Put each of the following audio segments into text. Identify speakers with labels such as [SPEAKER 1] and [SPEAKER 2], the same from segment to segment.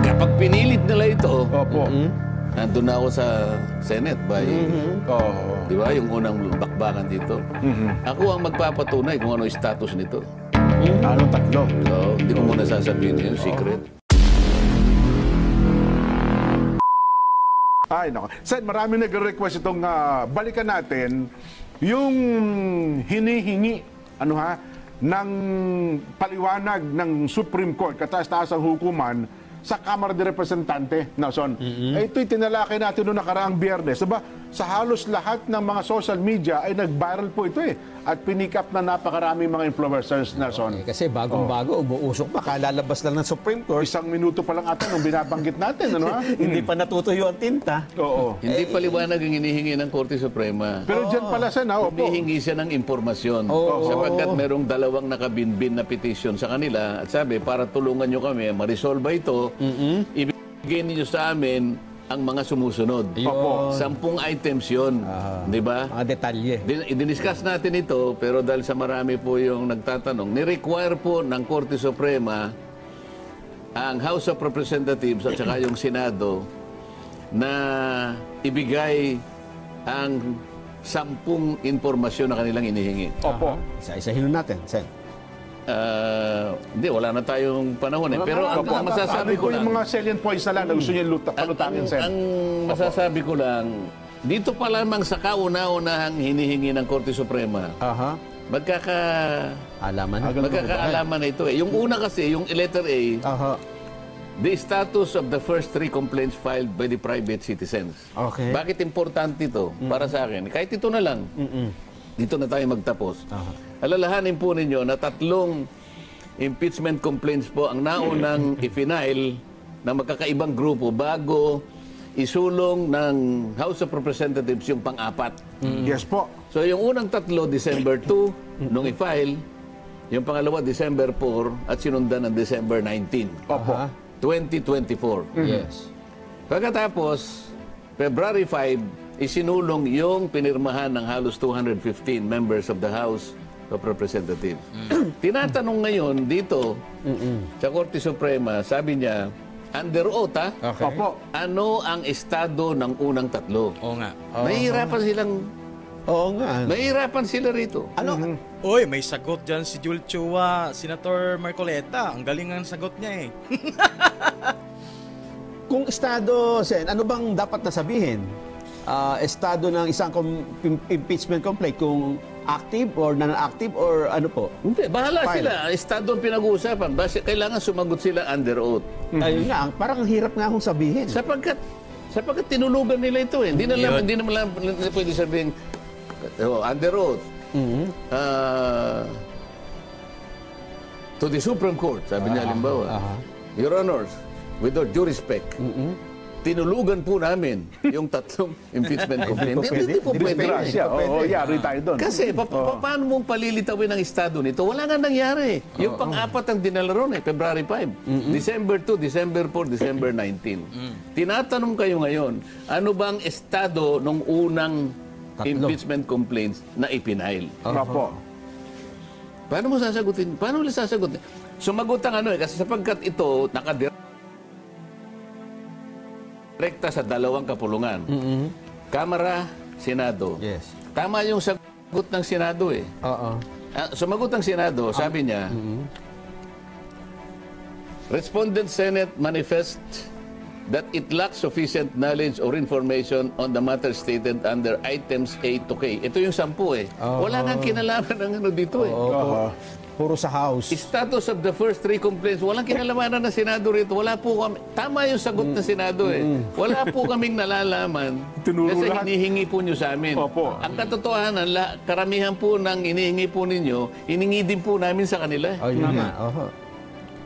[SPEAKER 1] Kapag pinilit nila ito,
[SPEAKER 2] Opo.
[SPEAKER 1] nandun na ako sa Senate by, di ba, yung unang bakbakan dito. Ako ang magpapatunay kung ano yung status nito.
[SPEAKER 2] Anong tatlo?
[SPEAKER 1] So, hindi ko muna sasabihin yung secret.
[SPEAKER 2] Ay, nako. Sen, marami nag-request itong balikan natin yung hinihingi, ng paliwanag ng Supreme Court, kataas-taasang hukuman, sa Kamara de Representante, Nelson. Ito'y tinalakay natin noong nakaraang Biyernes. Diba? Sa halos lahat ng mga social media ay nag-viral po ito at pinick up na napakaraming mga influencers, Nelson.
[SPEAKER 3] Kasi bagong-bago, umuusok pa, kalalabas lang ng Supreme Court.
[SPEAKER 2] Isang minuto pa lang ata nung binabanggit natin,
[SPEAKER 3] Hindi pa natutuyo ang tinta.
[SPEAKER 2] Oo.
[SPEAKER 1] Hindi paliwanag ang hinihingi ng Korte Suprema.
[SPEAKER 2] Pero dyan pala, Sen,
[SPEAKER 1] Humihingi siya ng impormasyon. Sapagkat merong dalawang nakabinbin na petition sa kanila at sabi, para tulungan nyo kami, ma-resolve ito, ibigay niyo sa amin ang mga sumusunod. 10 items yun. Di ba?
[SPEAKER 3] Mga detalye.
[SPEAKER 1] Diniscuss natin ito, pero dahil sa marami po yung nagtatanong, ni-require po ng Korte Suprema ang House of Representatives at saka yung Senado na ibigay ang 10 impormasyon na kanilang inihingi.
[SPEAKER 2] Opo.
[SPEAKER 3] Isa-isahin natin, Sen.
[SPEAKER 1] Hindi, wala na tayong panahon eh. Pero ang masasabi ko lang,
[SPEAKER 2] yung mga salient points na lang na gusto niya palutangin, Sen.
[SPEAKER 1] ang masasabi ko lang, dito pa lamang sa kauna-unahang hinihingi ng Korte Suprema, magkakaalaman na ito eh. Yung una kasi, yung letter A, the status of the first 3 complaints filed by the private citizens.
[SPEAKER 3] Okay.
[SPEAKER 1] Bakit importante ito para sa akin? Kahit ito na lang. Dito na tayo magtapos. Alalahanin po ninyo na 3 impeachment complaints po ang naunang ifinail ng magkakaibang grupo bago isulong ng House of Representatives yung pang-4.
[SPEAKER 2] Yes po.
[SPEAKER 1] So yung unang 3, December 2, nung i-file, yung pangalawa, December 4, at sinundan ng December 19, 2024.
[SPEAKER 3] Yes.
[SPEAKER 1] Pagkatapos, February 5, isinulong yung pinirmahan ng halos 215 members of the House of Representatives. Tinatanong ngayon dito sa Korte Suprema, sabi niya, under oath,
[SPEAKER 2] Opo.
[SPEAKER 1] ano ang estado ng unang 3?
[SPEAKER 4] Oo nga.
[SPEAKER 1] Mahihirapan silang, mahihirapan sila rito.
[SPEAKER 3] Ano?
[SPEAKER 4] Uy, may sagot dyan si Jul Chua, Senator Marcoleta. Ang galing ang sagot niya eh.
[SPEAKER 3] Kung estado, Sen, ano bang dapat na sabihin? Estado ng isang impeachment complaint, kung active or non-active or ano po?
[SPEAKER 1] Hindi, bahala sila. Estado ang pinag-uusapan. Kailangan sumagot sila under oath.
[SPEAKER 3] Ayun nga, parang hirap nga akong sabihin.
[SPEAKER 1] Sapagkat tinulugan nila ito eh. Hindi naman pwede sabihin, under oath. To the Supreme Court, sabi niya halimbawa, Your Honors, with all due respect, tinulugan po namin yung 3 impeachment complaint. Hindi po pwede.
[SPEAKER 2] Yari tayo doon.
[SPEAKER 1] Kasi paano mong palilitawin ang estado nito? Wala nga nangyari. Yung pang-4 ang dinala ron February 5. December 2, December 4, December 19. Tinatanong kayo ngayon, ano bang estado ng unang impeachment complaints na ipinail?
[SPEAKER 2] Opo.
[SPEAKER 1] Paano mo sasagutin? Paano nila sasagutin? Sumagot ang kasi sapagkat ito direkta sa 2 kapulungan. Kamara, Senado.
[SPEAKER 3] Yes.
[SPEAKER 1] Tama yung sagot ng Senado eh. Sumagot ang Senado, sabi niya, Respondent Senate manifests that it lacks sufficient knowledge or information on the matter stated under items A to K. Ito yung 10 eh. Wala nang kinalaman ng dito eh.
[SPEAKER 3] Puro sa House.
[SPEAKER 1] Status of the first 3 complaints, walang kinalamanan ng Senado rito. Wala po kami. Tama yung sagot ng Senado eh. Wala po kaming nalalaman kasi hinihingi po nyo sa amin. Ang katotohanan, karamihan po ng hinihingi po ninyo, hiningi din po namin sa kanila.
[SPEAKER 3] Ayun nga.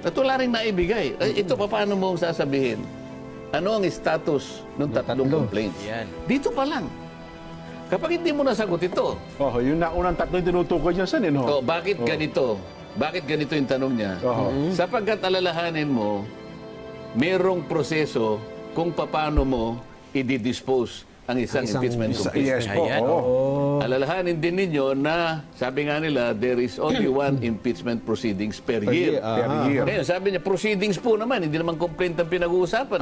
[SPEAKER 1] At wala rin naibigay. Ito, paano mo sasabihin? Ano ang status ng 3 complaints?
[SPEAKER 4] Yan.
[SPEAKER 1] Dito pa lang. Kapag hindi mo nasagot ito,
[SPEAKER 2] yung naunang 3 yung tinutukoy niya, Sen,
[SPEAKER 1] bakit ganito? Bakit ganito yung tanong niya? Sapagkat alalahanin mo, merong proseso kung paano mo i-dispose ang isang impeachment complaint.
[SPEAKER 2] Yes po.
[SPEAKER 4] Ayan.
[SPEAKER 2] Oo.
[SPEAKER 1] Alalahanin din ninyo na, sabi nga nila, there is only one impeachment proceedings per year.
[SPEAKER 2] Per year.
[SPEAKER 1] Ngayon, sabi niya, proceedings po naman, hindi naman complaint ang pinag-uusapan.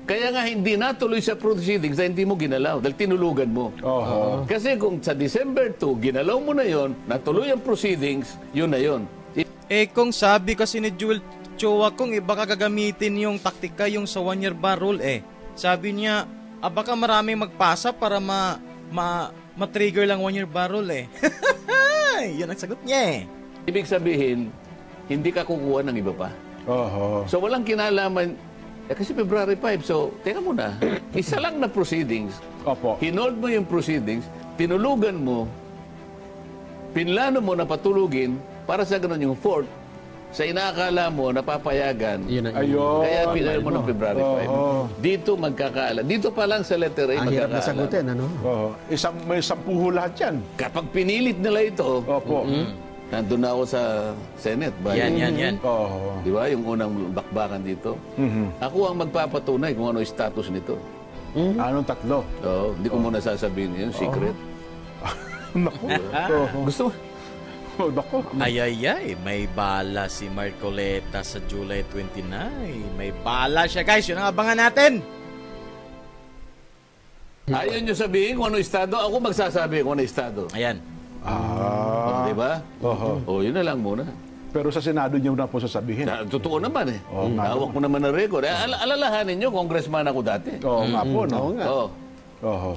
[SPEAKER 1] Kaya nga hindi natuloy sa proceedings na hindi mo ginalaw dahil tinulugan mo. Kasi kung sa December 2, ginalaw mo na yon, natuloy ang proceedings, yun na yun.
[SPEAKER 4] Kung sabi kasi ni Jewel Chua, kung baka gagamitin yung taktika yung sa 1-year ban rule Sabi niya, baka maraming magpasa para ma-trigger lang 1-year ban rule Yun ang sagot niya
[SPEAKER 1] Ibig sabihin, hindi ka kukuha ng iba pa. So walang kinalaman. Kasi February 5, so teka muna, isa lang na proceedings.
[SPEAKER 2] Opo.
[SPEAKER 1] Hinold mo yung proceedings, tinulugan mo, pinlano mo na patulugin para sa ganun yung fourth, sa inaakala mo, napapayagan.
[SPEAKER 2] Ayun.
[SPEAKER 1] Kaya pinayo mo ng February 5. Dito magkakaala. Dito pa lang sa letter A
[SPEAKER 3] Ang hirap na
[SPEAKER 1] magkakaala.
[SPEAKER 3] sagutin, ano?
[SPEAKER 2] May 10 lahat yan.
[SPEAKER 1] Kapag pinilit nila ito,
[SPEAKER 2] Opo.
[SPEAKER 1] nandun na ako sa Senate.
[SPEAKER 4] Yan.
[SPEAKER 1] Di ba? Yung unang bakbakan dito. Ako ang magpapatunay kung ano yung status nito.
[SPEAKER 2] Anong tatlo?
[SPEAKER 1] Oo, hindi ko muna sasabihin yung secret.
[SPEAKER 2] Naku.
[SPEAKER 1] Gusto mo?
[SPEAKER 2] Naku.
[SPEAKER 4] Ay, may bala si Marcoleta sa July 29. May bala siya, guys. Yun ang abangan natin.
[SPEAKER 1] Ayaw nyo sabihin kung ano estado, ako magsasabi kung ano estado.
[SPEAKER 4] Ayan.
[SPEAKER 1] Di ba? Yun na lang muna.
[SPEAKER 2] Pero sa Senado niyo na po sasabihin.
[SPEAKER 1] Totoo naman Hawak mo naman ng record. Alalahanin nyo, congressman ako dati.
[SPEAKER 2] Oo nga po, no?
[SPEAKER 1] Oo.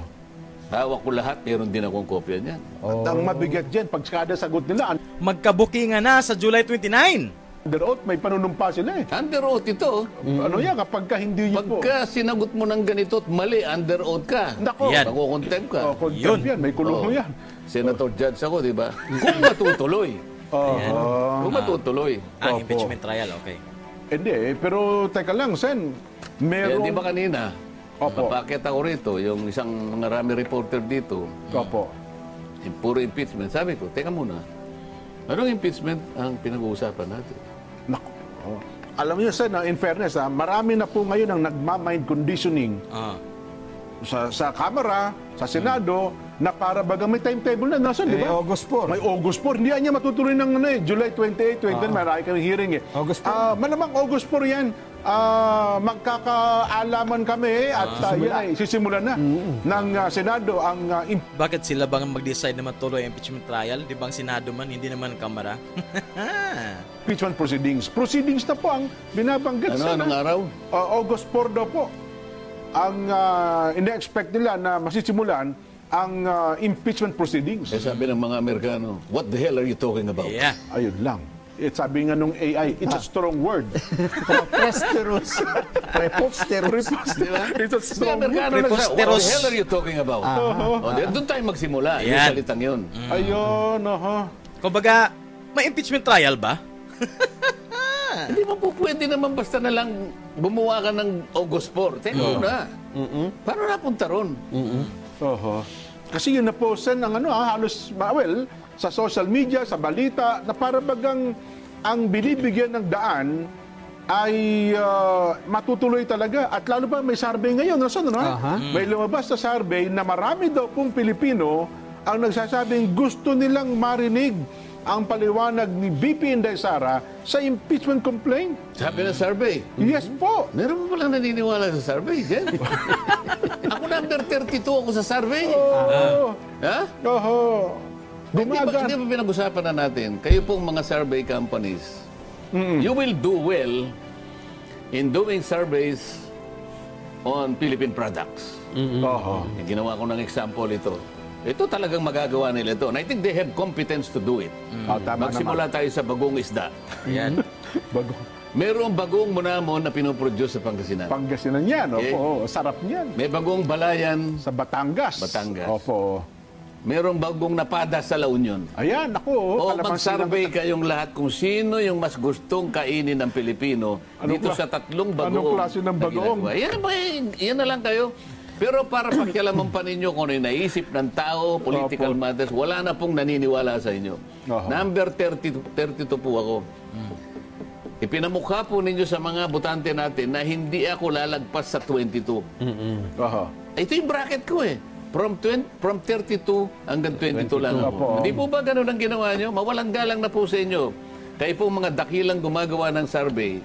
[SPEAKER 1] Hawak ko lahat, meron din akong kopya niyan.
[SPEAKER 2] At ang mabigat dyan, pag kada sagot nila,
[SPEAKER 4] Magkabukingan na sa July 29.
[SPEAKER 2] under oath, may panunumpa sila
[SPEAKER 1] Under oath ito.
[SPEAKER 2] Ano yan, kapag ka hindi niyo po.
[SPEAKER 1] Pagka sinagot mo ng ganito at mali, under oath ka.
[SPEAKER 2] Nako.
[SPEAKER 4] Yan.
[SPEAKER 1] Makukontempt ka.
[SPEAKER 2] Contempt yan, may kulong mo yan.
[SPEAKER 1] Senator Judge ako, di ba? Kung matutuloy. Kung matutuloy.
[SPEAKER 4] Impeachment trial, okay.
[SPEAKER 2] Hindi, pero teka lang, Sen.
[SPEAKER 1] Eh, di
[SPEAKER 2] Meron...
[SPEAKER 1] ba kanina,
[SPEAKER 2] Opo.
[SPEAKER 1] napakit ako rito, yung isang mga rami reporter dito,
[SPEAKER 2] Opo.
[SPEAKER 1] yung puro impeachment. Sabi ko, teka muna, anong impeachment ang pinag-uusapan natin?
[SPEAKER 2] Naku. Alam niyo, Sen, in fairness, marami na po ngayon ang nagmamind conditioning sa Kamara, sa Senado, na para bagang may timetable na. Nasaan, di ba?
[SPEAKER 3] August 4.
[SPEAKER 2] May August 4. Hindi niya matutuloy ng July 28, 29. Marami kami hearing
[SPEAKER 3] August 4.
[SPEAKER 2] Malamang August 4 yan. Magkakaalaman kami at yan ay sisimulan na ng Senado ang
[SPEAKER 4] Bakit sila bang mag-decide na matuloy ang impeachment trial? Di ba ang Senado man, hindi naman ang Kamara?
[SPEAKER 2] impeachment proceedings. Proceedings na po ang binabanggit sa
[SPEAKER 1] Anong araw?
[SPEAKER 2] August 4 daw po. Ang ina-expect nila na masisimulan ang impeachment proceedings.
[SPEAKER 1] Eh, sabi ng mga Amerikano, what the hell are you talking about?
[SPEAKER 4] Yeah.
[SPEAKER 2] Ayun lang. Sabi nga nung AI, it's a strong word.
[SPEAKER 3] Preposterous. Preposterous.
[SPEAKER 1] Di ba?
[SPEAKER 2] It's a
[SPEAKER 1] Mga
[SPEAKER 2] strong
[SPEAKER 1] Amerikano,
[SPEAKER 2] word.
[SPEAKER 1] what the hell are you talking about? Doon tayo magsimula, yung
[SPEAKER 4] Ayan.
[SPEAKER 1] salitang yun.
[SPEAKER 2] Ayun,
[SPEAKER 4] Kumbaga, may impeachment trial ba?
[SPEAKER 1] Hindi mo po pwede naman basta na lang gumawa ka ng August 4. Teka muna. Paano napunta ron?
[SPEAKER 2] Kasi yun na po, Sen, ang halos, sa social media, sa balita, na para bagang ang binibigyan ng daan ay matutuloy talaga. At lalo pa may survey ngayon. May lumabas na survey na marami daw pong Pilipino ang nagsasabing gusto nilang marinig ang paliwanag ni VP Inday Sara sa impeachment complaint.
[SPEAKER 1] Sabi ng survey.
[SPEAKER 2] Yes po.
[SPEAKER 1] Meron mo palang naniniwala sa survey, Jen? Ako number 32 ako sa survey. Ha? Di ba pinag-usapan na natin, kayo pong mga survey companies, you will do well in doing surveys on Philippine products. Ginawa ko ng example ito. Ito talagang magagawa nila ito. And I think they have competence to do it. Magsimula tayo sa bagong isda.
[SPEAKER 4] Ayan.
[SPEAKER 2] Bagong.
[SPEAKER 1] Merong bagong munamon na pinoproduce sa Pangasinan.
[SPEAKER 2] Pangasinan yan. Opo. Sarap niyan.
[SPEAKER 1] May bagong balayan.
[SPEAKER 2] Sa Batangas.
[SPEAKER 1] Opo. Merong bagong napada sa La Union.
[SPEAKER 2] Ayan, ako.
[SPEAKER 1] O mag-survey kayong lahat kung sino yung mas gustong kainin ng Pilipino dito sa tatlong bagoong.
[SPEAKER 2] Anong klase ng bagoong?
[SPEAKER 1] Yan na lang kayo. Pero para pakialaman pa ninyo kung ano yung naisip ng tao, political matters, wala na pong naniniwala sa inyo. Number 32 po ako. Ipinamukha po ninyo sa mga botante natin na hindi ako lalagpas sa 22. Ito yung bracket ko eh. From 32 hanggang 22 lang ako.
[SPEAKER 2] Opo.
[SPEAKER 1] Hindi po ba ganun ang ginawa nyo? Mawalang galang na po sa inyo. Kayo po mga dakilang gumagawa ng survey,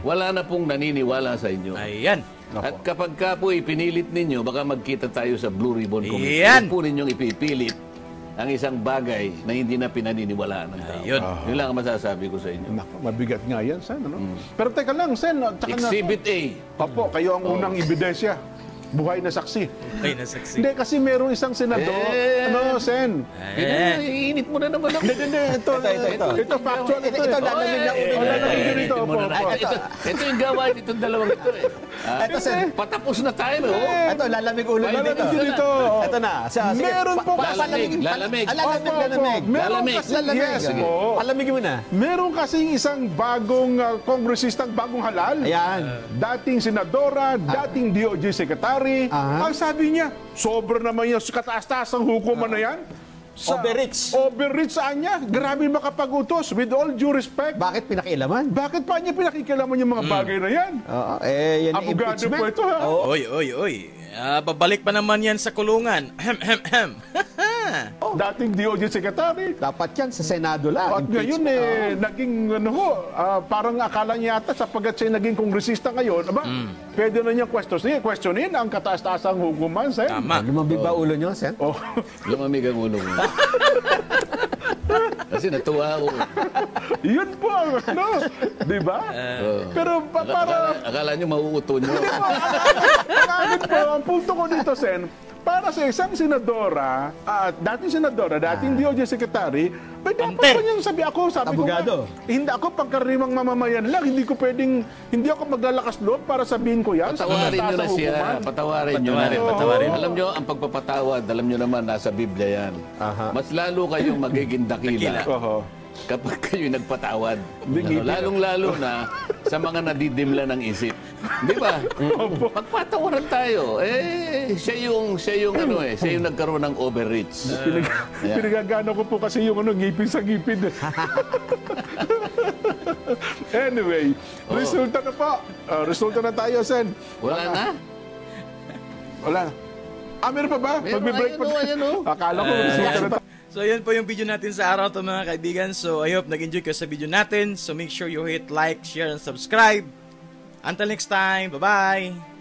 [SPEAKER 1] wala na pong naniniwala sa inyo.
[SPEAKER 4] Ayan.
[SPEAKER 1] At kapag ka po ipinilit ninyo, baka magkita tayo sa Blue Ribbon Committee.
[SPEAKER 4] Yan.
[SPEAKER 1] Huwag po ninyong ipipilit ang isang bagay na hindi na pinaniniwalaan ng tao.
[SPEAKER 4] Ayun.
[SPEAKER 1] Yun lang ang masasabi ko sa inyo.
[SPEAKER 2] Naku, mabigat nga yan, Sen. Ano? Pero teka lang, Sen. Tsaka
[SPEAKER 1] Exhibit A.
[SPEAKER 2] Opo, kayo ang unang ebidensya. Buhay na saksi.
[SPEAKER 4] Ay, nasaksi.
[SPEAKER 2] Hindi, kasi merong isang senador. Ano, Sen?
[SPEAKER 1] Iinit mo na naman ako.
[SPEAKER 2] Hindi. Ito factual. Ito
[SPEAKER 3] lalamig na ulo.
[SPEAKER 2] Lalamig din ito.
[SPEAKER 1] Iinit mo na naman. Ito yung gawain itong dalawang ito eh.
[SPEAKER 3] Ito, Sen.
[SPEAKER 1] Patapos na tayo, no?
[SPEAKER 3] Ito, lalamig ulo
[SPEAKER 1] Lalamig
[SPEAKER 3] dito.
[SPEAKER 2] Lalamig din ito.
[SPEAKER 3] Ito na. Sige,
[SPEAKER 2] Meron po
[SPEAKER 1] Lalamig.
[SPEAKER 3] Lalamig.
[SPEAKER 2] Meron
[SPEAKER 1] Lalamig.
[SPEAKER 2] kasi,
[SPEAKER 3] Lalamig.
[SPEAKER 2] yes po.
[SPEAKER 3] Palamigin mo na.
[SPEAKER 2] Meron kasing isang bagong kongresistang bagong halal.
[SPEAKER 3] Ayan.
[SPEAKER 2] Dating senadora, dating DOJ secretary.
[SPEAKER 3] Aha.
[SPEAKER 2] Ang sabi niya, sobra naman yung kataas-taas ang hukuman na yan.
[SPEAKER 3] Overreach.
[SPEAKER 2] Overreach saan niya? Grabe makapag-utos. With all due respect,
[SPEAKER 3] Bakit pinakialaman?
[SPEAKER 2] bakit pa niya pinakikialaman yung mga bagay na yan?
[SPEAKER 3] Oo, yan ang
[SPEAKER 2] Abogado
[SPEAKER 3] impeachment.
[SPEAKER 2] po ito, ha?
[SPEAKER 3] Oo.
[SPEAKER 4] Oy. Babalik pa naman yan sa kulungan.
[SPEAKER 2] Dating DOJ secretary.
[SPEAKER 3] Dapat yan sa Senado lang.
[SPEAKER 2] At ngayon naging parang akala niya yata sapagkat siya naging kongresista ngayon, pwede na niyang questionin ang kataas-taasang hukuman, Sen.
[SPEAKER 4] Tama.
[SPEAKER 3] Lumambig ba ulo nyo, Sen?
[SPEAKER 2] Oh.
[SPEAKER 1] Lumamig ang ulo mo. Kasi natuwa ako.
[SPEAKER 2] Yun po ang di ba? Pero para
[SPEAKER 1] Akala nyo mauuto nyo.
[SPEAKER 2] ang punto ko dito, Sen, para sa isang senadora, dating DOJ secretary, may dapat
[SPEAKER 4] Ante.
[SPEAKER 2] pa niyang sabi
[SPEAKER 3] Abogado.
[SPEAKER 2] ko nga, hindi ako pangkaraniwang mamamayan lang, hindi ako maglalakas loob para sabihin ko yan.
[SPEAKER 1] Patawarin nyo na
[SPEAKER 2] kataas-taasang
[SPEAKER 1] siya.
[SPEAKER 2] hukuman.
[SPEAKER 1] Patawarin nyo na.
[SPEAKER 4] Patawarin.
[SPEAKER 1] Alam nyo, ang pagpapatawad, alam nyo naman, nasa Biblia yan. Mas lalo kayong magiging dakila
[SPEAKER 2] Oho.
[SPEAKER 1] kapag kayo nagpatawad. Lalong-lalo na sa mga nadidimla ng isip. Di ba? Pagpatawaran tayo. Siya yung nagkaroon ng overreach.
[SPEAKER 2] Pinagagana ko po kasi yung ngipin sa ngipin. Anyway, resulta na po. Resulta na tayo, Sen.
[SPEAKER 1] Wala na?
[SPEAKER 2] Wala na. Meron pa ba?
[SPEAKER 1] Meron,
[SPEAKER 2] Magbe-break pa.
[SPEAKER 1] ayan, oh.
[SPEAKER 2] Akala ko resulta na tayo.
[SPEAKER 4] So, yan po yung video natin sa araw to mga kaibigan. So, I hope nag-enjoy kayo sa video natin. So, make sure you hit like, share, and subscribe. Until next time, bye-bye!